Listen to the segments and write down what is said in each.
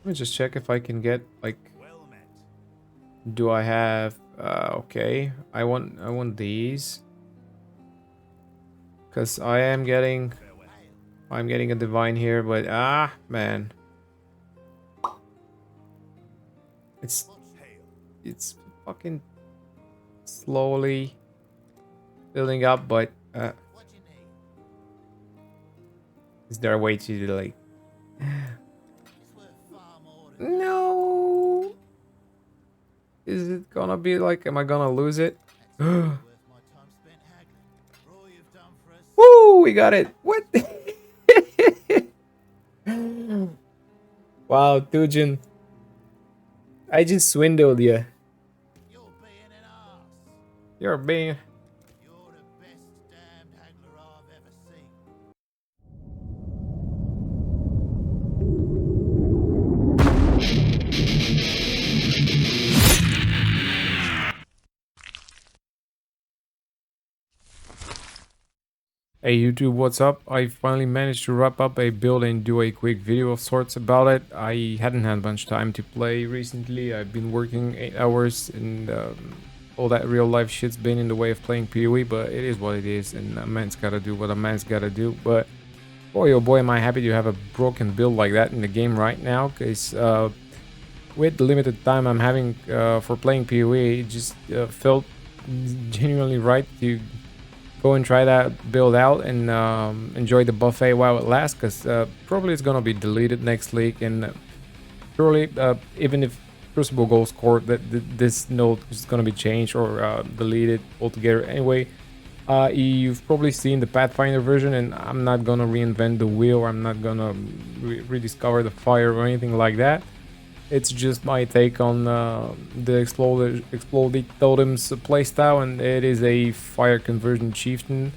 Let me just check if I can get like. Do I have? Okay. I want these because I'm getting a divine here, but man, it's it's fucking slowly building up. But is there a way to like? No. Is it gonna be like? Am I gonna lose it? Woo! We got it. What? Wow, Tujin, I just swindled you. You're being. Hey YouTube, what's up? I finally managed to wrap up a build and do a quick video of sorts about it. I hadn't had much time to play recently. I've been working 8 hours and all that real life shit's been in the way of playing PoE, but it is what it is and a man's gotta do what a man's gotta do. But boy oh boy am I happy to have a broken build like that in the game right now, because with the limited time I'm having for playing PoE, it just felt genuinely right to go and try that build out and enjoy the buffet while it lasts, because probably it's gonna be deleted next league, and surely even if crucible goals scored, that this node is gonna be changed or deleted altogether anyway. You've probably seen the Pathfinder version, and I'm not gonna reinvent the wheel. I'm not gonna rediscover the fire or anything like that. It's just my take on the explody Totems playstyle, and it is a fire conversion Chieftain.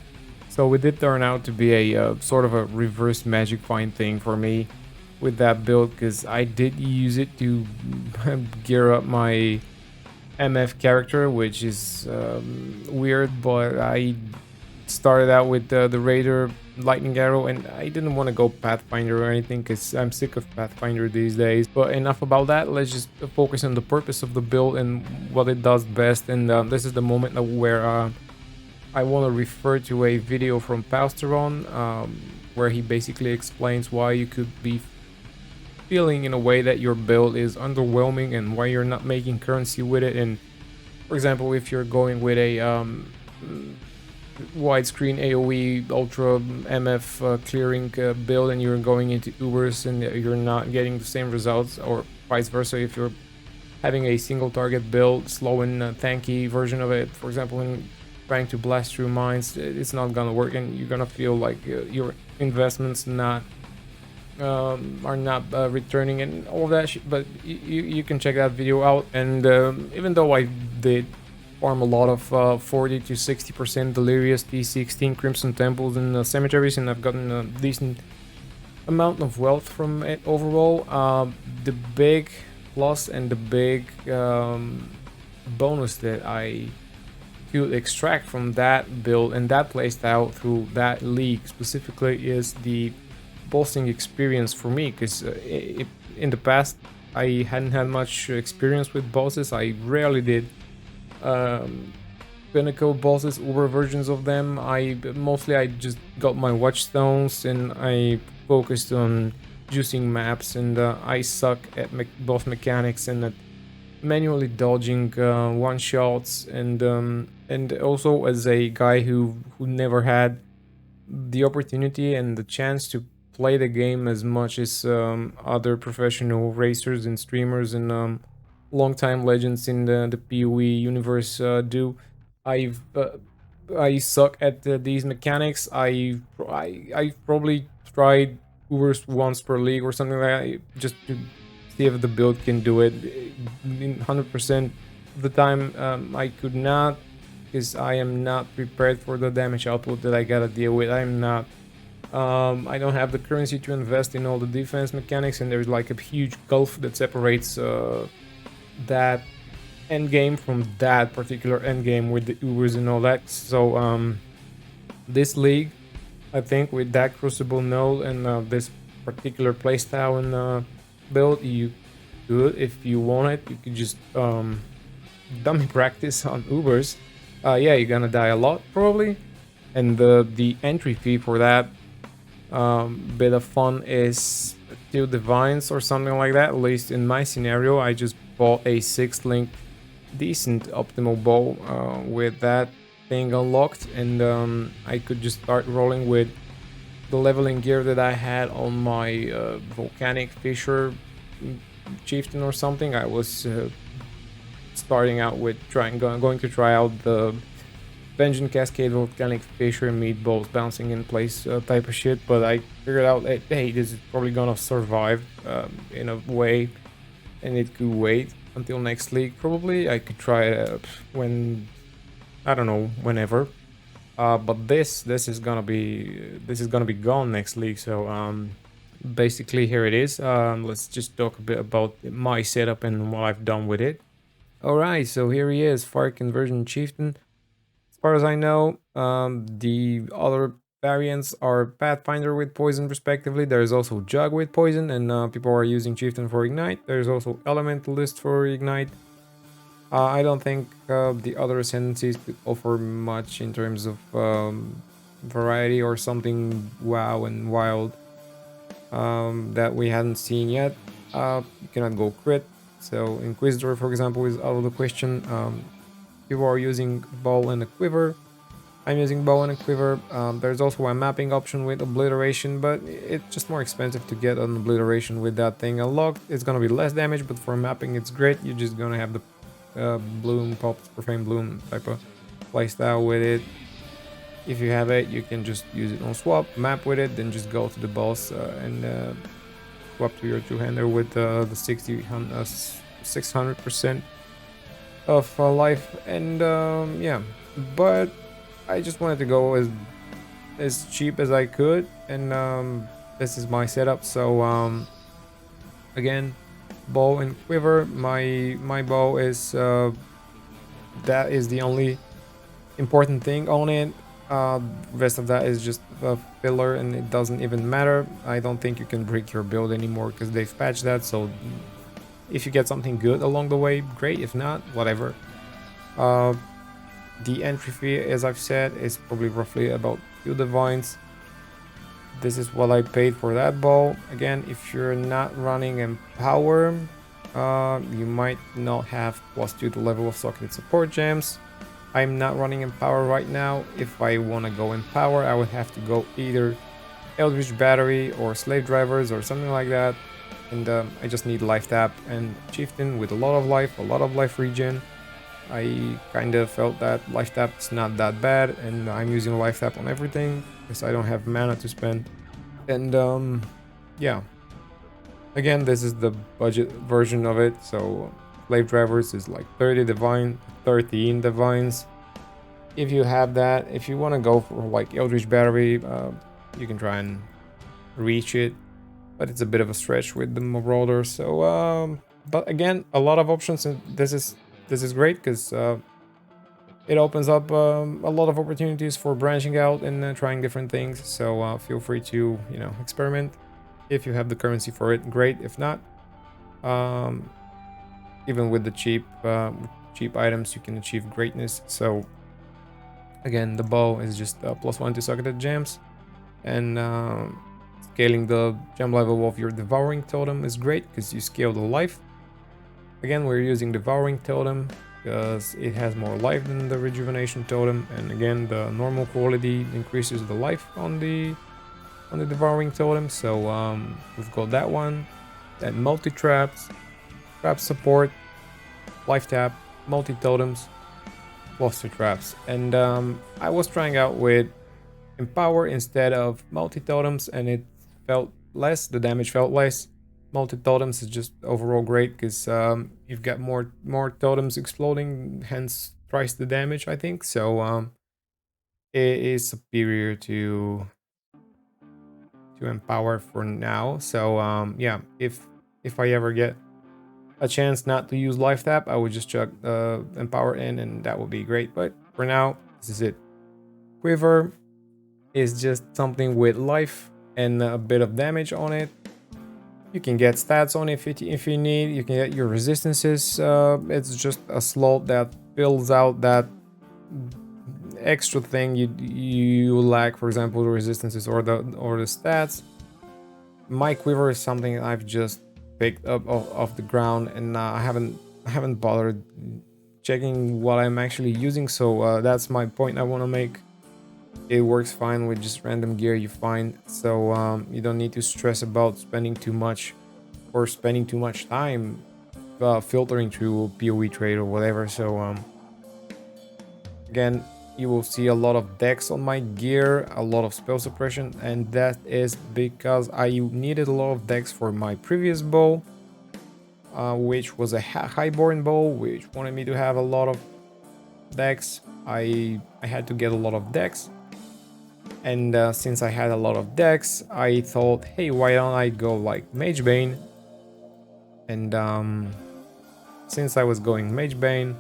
So it did turn out to be a sort of a reverse magic find thing for me with that build, because I did use it to gear up my MF character, which is weird, but I started out with the Raider Lightning Arrow, and I didn't want to go Pathfinder or anything because I'm sick of Pathfinder these days. But enough about that, let's just focus on the purpose of the build and what it does best. And this is the moment where I want to refer to a video from Pausteron, where he basically explains why you could be feeling in a way that your build is underwhelming and why you're not making currency with it. And for example, if you're going with a widescreen AoE ultra MF clearing build and you're going into Ubers and you're not getting the same results, or vice versa, if you're having a single target build, slow and tanky version of it, for example, when trying to blast through mines, it's not gonna work, and you're gonna feel like your investments are not returning and all that shit. But you can check that video out. And even though I did farm a lot of 40 to 60% delirious T16 crimson temples and cemeteries, and I've gotten a decent amount of wealth from it overall, the big plus and the big bonus that I could extract from that build and that playstyle through that league specifically is the bossing experience for me, because in the past I hadn't had much experience with bosses. I rarely did pinnacle bosses, uber versions of them. I just got my watchstones and I focused on juicing maps, and I suck at boss mechanics and at manually dodging one shots, and also as a guy who never had the opportunity and the chance to play the game as much as other professional racers and streamers and longtime legends in the PoE universe do. I've I suck at these mechanics. I probably tried Ubers once per league or something like that, just to see if the build can do it. 100% of the time I could not, because I am not prepared for the damage output that I gotta deal with. I'm not I don't have the currency to invest in all the defense mechanics, and there's like a huge gulf that separates that end game from that particular end game with the Ubers and all that. So this league, I think, with that crucible node and this particular playstyle and build, you could, if you want it, you could just dummy practice on Ubers. Yeah, you're gonna die a lot probably, and the entry fee for that bit of fun is 2 divines or something like that. At least in my scenario, I just bought a 6 link decent optimal bow with that thing unlocked, and I could just start rolling with the leveling gear that I had on my volcanic fisher chieftain or something. I was starting out with going to try out the Vengeance Cascade Volcanic Fisher meatballs bouncing in place type of shit, but I figured out that, hey, this is probably gonna survive in a way, and it could wait until next league. Probably I could try it when, I don't know, whenever. But this is gonna be gone next league. So basically here it is. Let's just talk a bit about my setup and what I've done with it. All right, so here he is, Fire Conversion Chieftain. As far as I know, the other variants are Pathfinder with poison, respectively. There's also Jug with poison, and people are using Chieftain for Ignite. There's also Elementalist for Ignite. I don't think the other ascendancies could offer much in terms of variety or something wow and wild that we hadn't seen yet. You cannot go crit, so Inquisitor, for example, is out of the question. People are using bow and a quiver. I'm using bow and a quiver. There's also a mapping option with obliteration, but it's just more expensive to get an obliteration with that thing unlocked. It's gonna be less damage, but for mapping it's great. You're just gonna have the bloom, pops, profane bloom type of playstyle with it. If you have it, you can just use it on swap, map with it, then just go to the boss and swap to your two-hander with the 600% of life. And yeah, but I just wanted to go as cheap as I could, and this is my setup. So again, bow and quiver. My bow is that is the only important thing on it. Rest of that is just a filler, and it doesn't even matter. I don't think you can break your build anymore because they've patched that. So if you get something good along the way, great. If not, whatever. The entry fee, as I've said, is probably roughly about 2 divines. This is what I paid for that bow. Again, if you're not running Empower, you might not have +2 to level of socketed support gems. I'm not running Empower right now. If I want to go Empower, I would have to go either Eldritch Battery or Slave Drivers or something like that. And I just need Life Tap and Chieftain with a lot of life regen. I kind of felt that Life Tap is not that bad, and I'm using Life Tap on everything because I don't have mana to spend. And yeah, again, this is the budget version of it. So Slave Drivers is like 13 divines. If you have that, if you want to go for like Eldritch Battery, you can try and reach it, but it's a bit of a stretch with the Marauder. So but again, a lot of options, and this is great because it opens up a lot of opportunities for branching out and trying different things. So feel free to experiment. If you have the currency for it, great. If not, even with the cheap items, you can achieve greatness. So again, the bow is just +1 to socketed gems, and scaling the gem level of your devouring totem is great because you scale the life. Again, we're using devouring totem because it has more life than the rejuvenation totem, and again, the normal quality increases the life on the devouring totem. So we've got that one, then multi traps, trap support, life tap, multi totems, cluster traps. And I was trying out with Empower instead of multi totems, and it felt less, the damage felt less. Multi totems is just overall great because you've got more totems exploding, hence twice the damage, I think. So it is superior to Empower for now. So yeah, if I ever get a chance not to use Life Tap, I would just chuck Empower in, and that would be great. But for now, this is it. Quiver is just something with life and a bit of damage on it. You can get stats on it if you need. You can get your resistances. It's just a slot that fills out that extra thing you lack, for example, the resistances or the stats. My quiver is something I've just picked up off the ground, and I haven't bothered checking what I'm actually using. So that's my point I want to make. It works fine with just random gear you find, so you don't need to stress about spending too much or spending too much time filtering through PoE trade or whatever. So again, you will see a lot of dex on my gear, a lot of spell suppression, and that is because I needed a lot of dex for my previous bow, which was a highborn bow, which wanted me to have a lot of dex. I had to get a lot of dex, and since I had a lot of dex, I thought, hey, why don't I go like Magebane? And since I was going Magebane,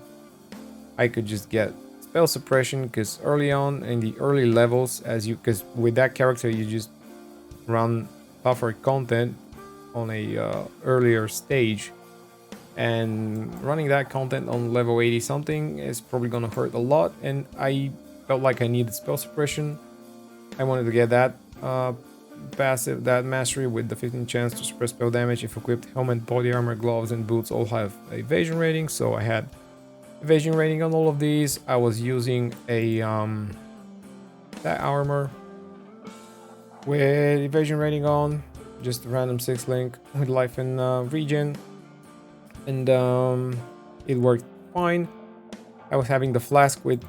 I could just get spell suppression, because early on in the early levels, because with that character you just run tougher content on a earlier stage, and running that content on level 80 something is probably gonna hurt a lot, and I felt like I needed spell suppression. I wanted to get that passive, that mastery with the 15 chance to suppress spell damage if equipped. Helmet, body armor, gloves, and boots all have evasion rating, so I had evasion rating on all of these. I was using a that armor with evasion rating on, just a random 6 link with life and regen, and it worked fine. I was having the flask with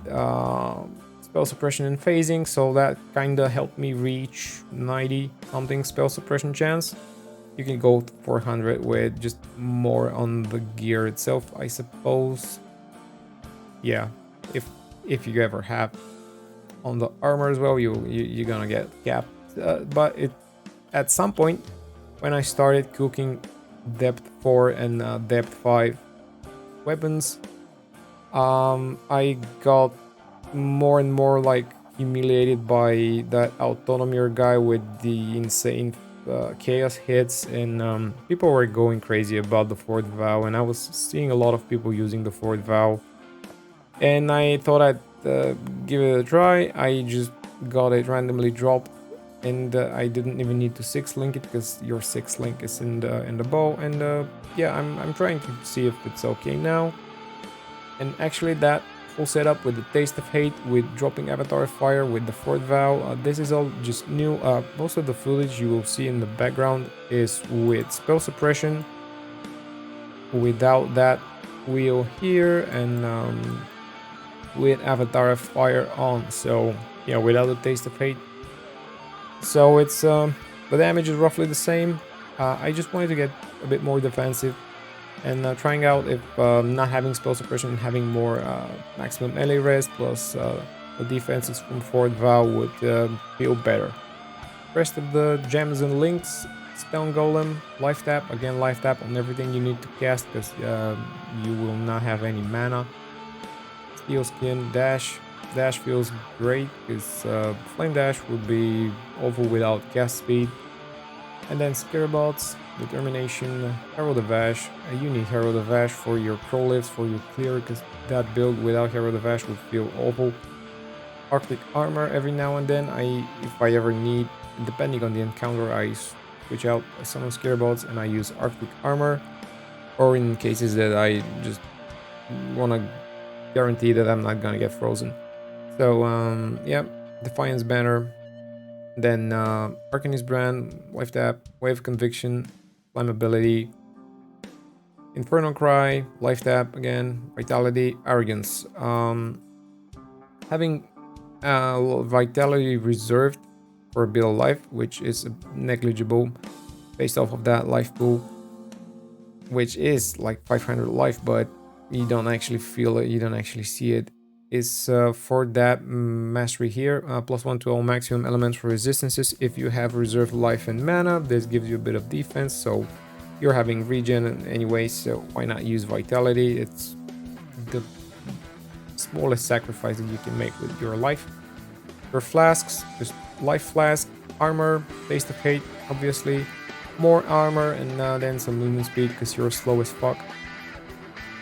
spell suppression and phasing, so that kinda helped me reach 90 something spell suppression chance. You can go to 400 with just more on the gear itself, I suppose. Yeah, if you ever have on the armor as well, you're gonna get capped. But at some point when I started cooking depth 4 and depth 5 weapons, I got more and more like humiliated by that autonomy guy with the insane chaos hits, and people were going crazy about the fourth vow, and I was seeing a lot of people using the fourth vow, and I thought I'd give it a try. I just got it randomly dropped, and I didn't even need to 6-link it, because your 6-link is in the bow, and yeah, I'm trying to see if it's okay now. And actually that full setup with the Taste of Hate, with dropping Avatar of Fire, with the fourth vow, this is all just new. Most of the footage you will see in the background is with spell suppression, without that wheel here, and with Avatar of Fire on. So yeah, without the Taste of Hate. So it's the damage is roughly the same. I just wanted to get a bit more defensive, and trying out if not having spell suppression and having more maximum melee rest plus the defenses from fourth vow would feel better. Rest of the gems and links: Stone Golem, life tap, again life tap on everything you need to cast, because you will not have any mana. Steel Skin, dash feels great, because flame dash would be awful without cast speed. And then Scarabots, Determination, Herald of Ash. You need Herald of Ash for your pro lifts, for your clear, because that build without Herald of Ash would feel awful. Arctic Armor every now and then. If I ever need, depending on the encounter, I switch out some of Scarabots and I use Arctic Armor. Or in cases that I just want to guarantee that I'm not gonna get frozen. So yeah, Defiance Banner. Then Arcanist Brand, Life Tap, Wave Conviction, Flammability, Infernal Cry, Life Tap again, Vitality, Arrogance. Having Vitality reserved for a bit of life, which is negligible based off of that life pool, which is like 500 life, but you don't actually feel it, you don't actually see it, is for that mastery here, +1 to all maximum elemental resistances if you have reserved life and mana. This gives you a bit of defense, so you're having regen anyway, so why not use Vitality? It's the smallest sacrifice that you can make with your life. Your flasks, just life flask, armor, Taste of Hate, obviously, more armor, and then some movement speed because you're slow as fuck.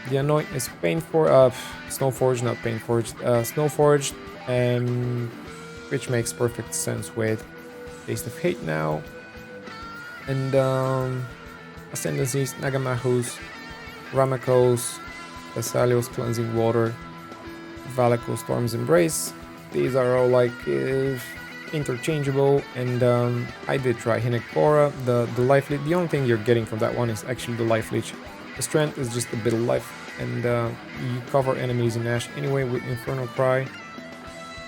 The Anoint is Snowforged, not Painforged, Snowforged, which makes perfect sense with Taste of Hate now. And Ascendancies, Nagamahus, Ramakos, Thessalios Cleansing Water, Valaco Storm's Embrace. These are all like interchangeable, and I did try Hinekora. The life leech, the only thing you're getting from that one is actually the life leech. The strength is just a bit of life, and you cover enemies in Ash anyway with Infernal Cry.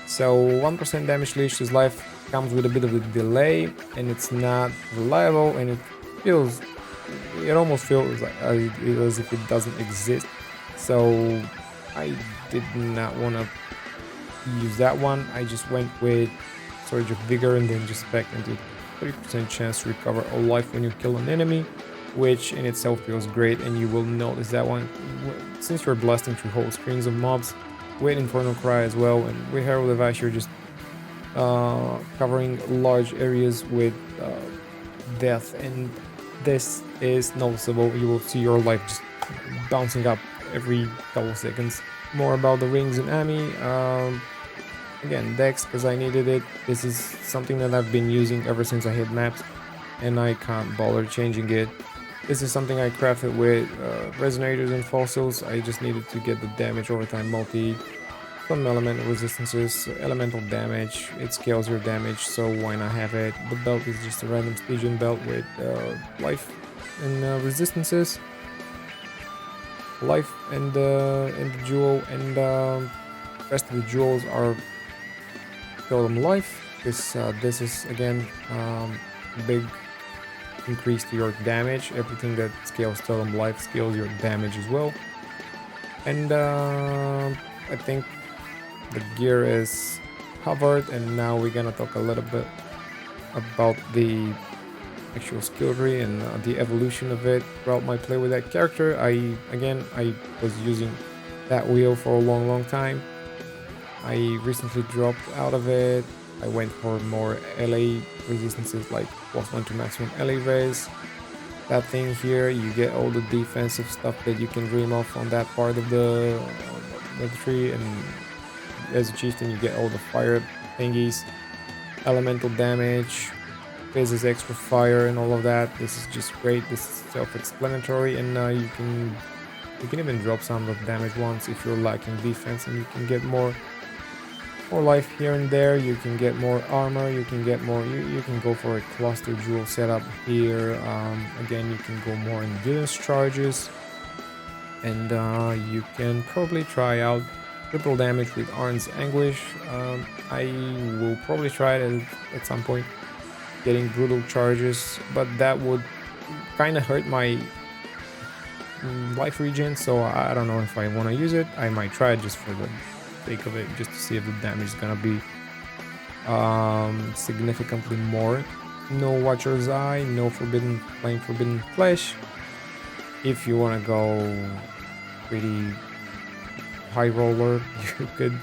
So 1% damage leech. This life comes with a bit of a delay, and it's not reliable, and it almost feels like, as if it doesn't exist. So I did not want to use that one. I just went with Surge of Vigor and then just back into 30% chance to recover all life when you kill an enemy, which in itself feels great. And you will notice that one since you're blasting through whole screens of mobs with Infernal Cry as well, and with Herald of Ash you're just covering large areas with death, and this is noticeable. You will see your life just bouncing up every couple seconds. More about the rings and Ami. Again, Dex, because I needed it. This is something that I've been using ever since I hit maps, and I can't bother changing it. This is something I crafted with resonators and fossils. I just needed to get the damage over time multi, some elemental resistances, elemental damage. It scales your damage, so why not have it? The belt is just a random Stygian belt with life and resistances. Life and the jewel, and rest of the jewels are totem life. This is again big increase to your damage. Everything that scales totem life scales your damage as well. And I think the gear is covered, and now we're gonna talk a little bit about the actual skill tree and the evolution of it throughout my play with that character. I was using that wheel for a long time. I recently dropped out of it. I went for more LA resistances, like +1 to maximum LA res. That thing here, you get all the defensive stuff that you can dream of on that part of the tree, and as a chieftain you get all the fire thingies, elemental damage, phases extra fire and all of that. This is just great. This is self-explanatory, and you can even drop some of the damage ones if you're lacking defense, and you can get more life here and there. You can get more armor, you can get more, you can go for a cluster jewel setup here. Again, you can go more endurance charges, and you can probably try out triple damage with Arn's Anguish. I will probably try it at some point, getting brutal charges, but that would kind of hurt my life regen, so I don't know if I want to use it. I might try it just for the sake of it, just to see if the damage is gonna be significantly more. No Watcher's Eye, no Forbidden Flesh. If you want to go pretty high roller, you could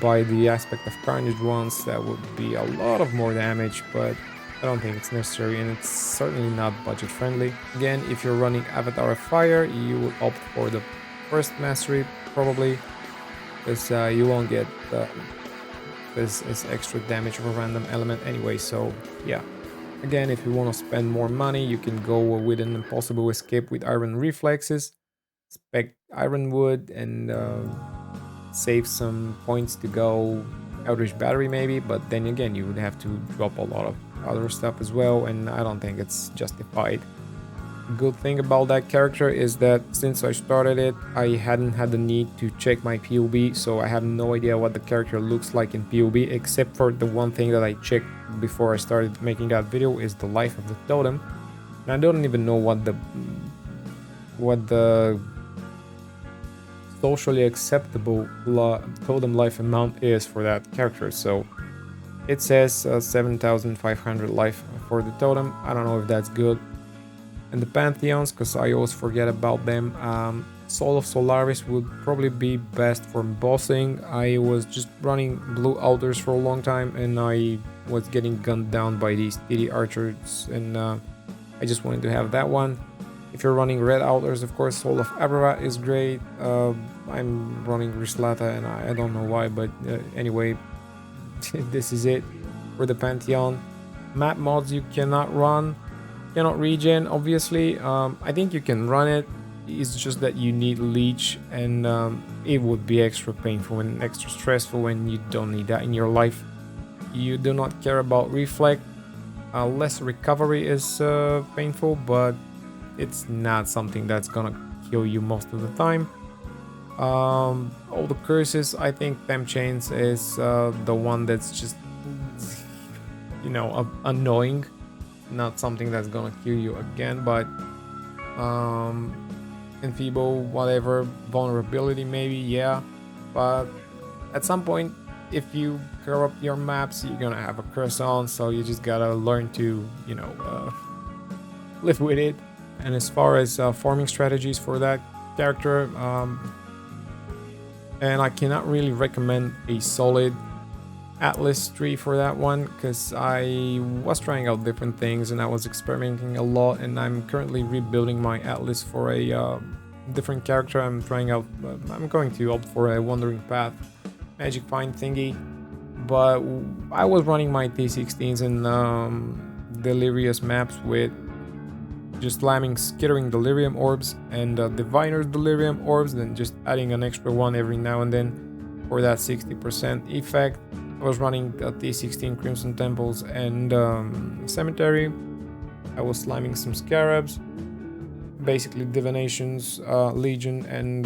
buy the Aspect of Carnage ones. That would be a lot of more damage, but I don't think it's necessary, and it's certainly not budget friendly. Again, if you're running Avatar of Fire, you would opt for the first mastery probably, because you won't get this extra damage of a random element anyway. So yeah, again, if you want to spend more money, you can go with an Impossible Escape with Iron Reflexes, spec Ironwood, and save some points to go Eldritch Battery maybe, but then again you would have to drop a lot of other stuff as well, and I don't think it's justified. Good thing about that character is that since I started it, I hadn't had the need to check my POB, so I have no idea what the character looks like in POB, except for the one thing that I checked before I started making that video is the life of the totem. And I don't even know what the socially acceptable totem life amount is for that character. So it says 7,500 life for the totem. I don't know if that's good. And the Pantheons, because I always forget about them. Soul of Solaris would probably be best for bossing. I was just running blue altars for a long time, and I was getting gunned down by these TD archers, and I just wanted to have that one. If you're running red outers, of course, Soul of Aberrat is great. I'm running Rislata, and I don't know why, but anyway, this is it for the Pantheon. Map mods you cannot run, cannot regen, obviously. I think you can run it. It's just that you need leech, and it would be extra painful and extra stressful when you don't need that in your life. You do not care about reflect. Less recovery is painful, but it's not something that's gonna kill you most of the time. All the curses, I think Temp Chains is the one that's just, annoying. Not something that's gonna kill you again, but enfeeble, whatever, vulnerability maybe, yeah. But at some point, if you corrupt your maps, you're gonna have a curse on, so you just gotta learn to, live with it. And as far as farming strategies for that character, and I cannot really recommend a solid Atlas tree for that one, because I was trying out different things and I was experimenting a lot, and I'm currently rebuilding my Atlas for a different character. I'm going to opt for a Wandering Path Magic Find thingy, but I was running my T16s and Delirious maps with just slamming Skittering Delirium Orbs and Diviner's Delirium Orbs, then just adding an extra one every now and then for that 60% effect. I was running T16 Crimson Temples and Cemetery. I was slamming some Scarabs, basically Divinations, Legion, and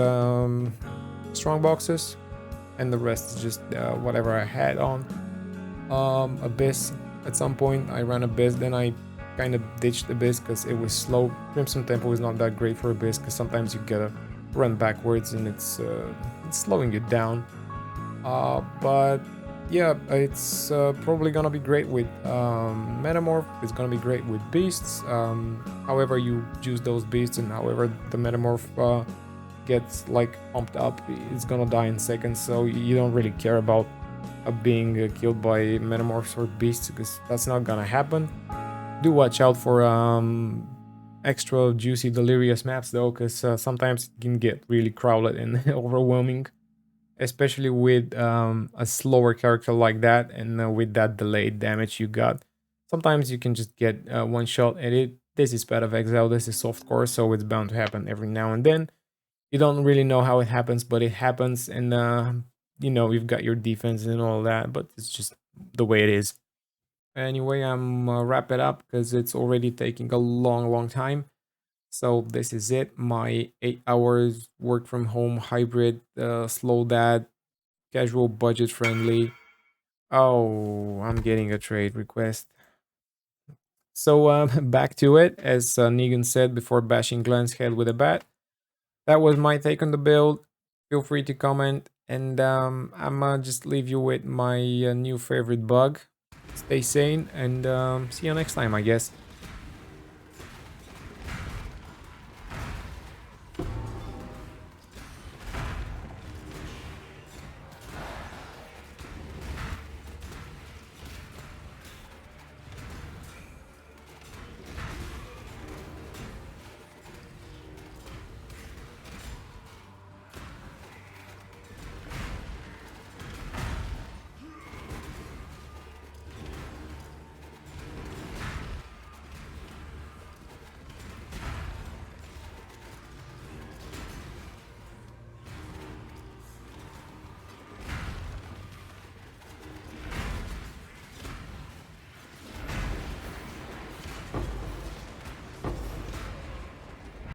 Strong Boxes, and the rest is just whatever I had on. Abyss, at some point I ran Abyss, then I kind of ditched Abyss because it was slow. Crimson Temple is not that great for Abyss because sometimes you gotta run backwards and it's slowing you down. But yeah, it's probably gonna be great with Metamorph. It's gonna be great with Beasts. However you choose those Beasts and however the Metamorph gets like pumped up, it's gonna die in seconds, so you don't really care about being killed by Metamorphs or Beasts because that's not gonna happen. Do watch out for extra juicy Delirious maps though, because sometimes it can get really crowded and overwhelming, especially with a slower character like that and with that delayed damage you got. Sometimes you can just get one shot at it. This is pathofexile, this is softcore, so it's bound to happen every now and then. You don't really know how it happens, but it happens, and you've got your defense and all that, but it's just the way it is. Anyway, I'm wrap it up because it's already taking a long time. So this is it, my 8 hours work from home hybrid, slow dad, casual, budget friendly. Oh, I'm getting a trade request. So back to it, as Negan said before bashing Glenn's head with a bat. That was my take on the build. Feel free to comment, and I'm just leave you with my new favorite bug. Stay sane, and see you next time, I guess.